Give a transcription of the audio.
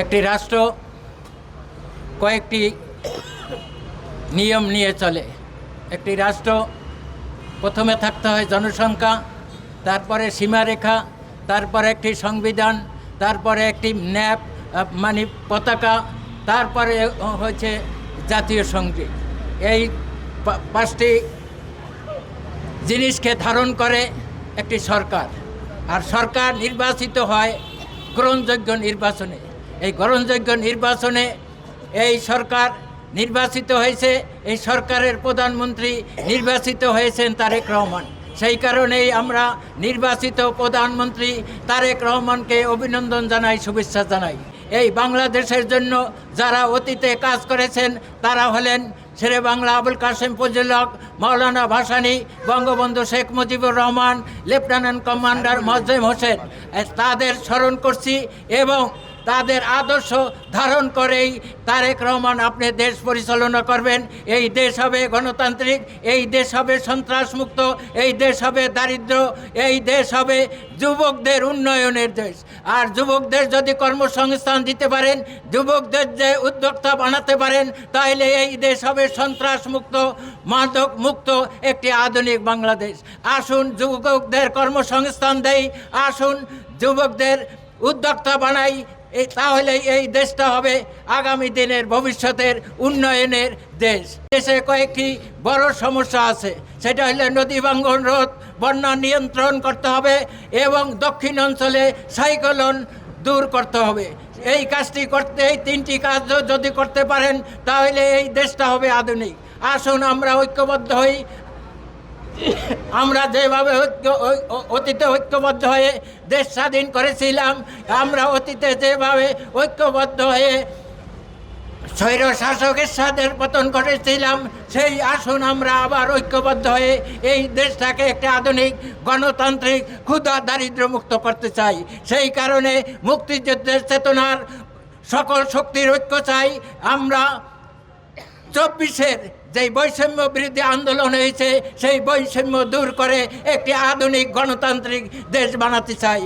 একটি রাষ্ট্র কয়েকটি নিয়ম নিয়ে চলে। একটি রাষ্ট্র প্রথমে থাকতে হয় জনসংখ্যা, তারপরে সীমারেখা, তারপরে একটি সংবিধান, তারপরে একটি ন্যাপ মানে পতাকা, তারপরে হচ্ছে জাতীয় সঙ্গীত। এই পাঁচটি জিনিসকে ধারণ করে একটি সরকার। আর সরকার নির্বাচিত হয় গ্রহণযোগ্য নির্বাচনে। এই গ্রহণযোগ্য নির্বাচনে এই সরকার নির্বাচিত হয়েছে। এই সরকারের প্রধানমন্ত্রী নির্বাচিত হয়েছেন তারেক রহমান। সেই কারণেই আমরা নির্বাচিত প্রধানমন্ত্রী তারেক রহমানকে অভিনন্দন জানাই, শুভেচ্ছা জানাই। এই বাংলাদেশের জন্য যারা অতীতে কাজ করেছেন তারা হলেন শেরে বাংলা আবুল কাসেম ফজলুল হক, মাওলানা ভাসানী, বঙ্গবন্ধু শেখ মুজিবুর রহমান, লেফটেন্যান্ট কমান্ডার মোয়াজ্জেম হোসেন। তাদের স্মরণ করছি এবং তাদের আদর্শ ধারণ করেই তারেক রহমান আপনি দেশ পরিচালনা করবেন। এই দেশ হবে গণতান্ত্রিক, এই দেশ হবে সন্ত্রাসমুক্ত, এই দেশ হবে দারিদ্র, এই দেশ হবে যুবকদের উন্নয়নের দেশ। আর যুবকদের যদি কর্মসংস্থান দিতে পারেন, যুবকদের যে উদ্যোক্তা বানাতে পারেন, তাহলে এই দেশ হবে সন্ত্রাসমুক্ত, মাদক মুক্ত একটি আধুনিক বাংলাদেশ। আসুন যুবকদের কর্মসংস্থান দেই, আসুন যুবকদের উদ্যোক্তা বানাই, তাহলে এই দেশটা হবে আগামী দিনের ভবিষ্যতের উন্নয়নের দেশ। দেশে কয়েকটি বড় সমস্যা আছে, সেটা হলে নদী ভাঙ্গন রোধ, বন্যা নিয়ন্ত্রণ করতে হবে এবং দক্ষিণ অঞ্চলে সাইক্লোন দূর করতে হবে। এই কাজটি করতে, এই তিনটি কাজ যদি করতে পারেন তাহলে এই দেশটা হবে আধুনিক। আসুন আমরা ঐক্যবদ্ধ হই। আমরা যেভাবে অতীতে ঐক্যবদ্ধ হয়ে দেশ স্বাধীন করেছিলাম, আমরা অতীতে যেভাবে ঐক্যবদ্ধ হয়ে স্বৈর শাসকের সাথে পতন করেছিলাম, সেই আসুন আমরা আবার ঐক্যবদ্ধ হয়ে এই দেশটাকে একটা আধুনিক গণতান্ত্রিক ক্ষুধা দারিদ্র মুক্ত করতে চাই। সেই কারণে মুক্তিযুদ্ধের চেতনার সকল শক্তির ঐক্য চাই। আমরা 24-এর যেই বৈষম্য বিরোধী আন্দোলন হয়েছে, সেই বৈষম্য দূর করে একটি আধুনিক গণতান্ত্রিক দেশ বানাতে চাই।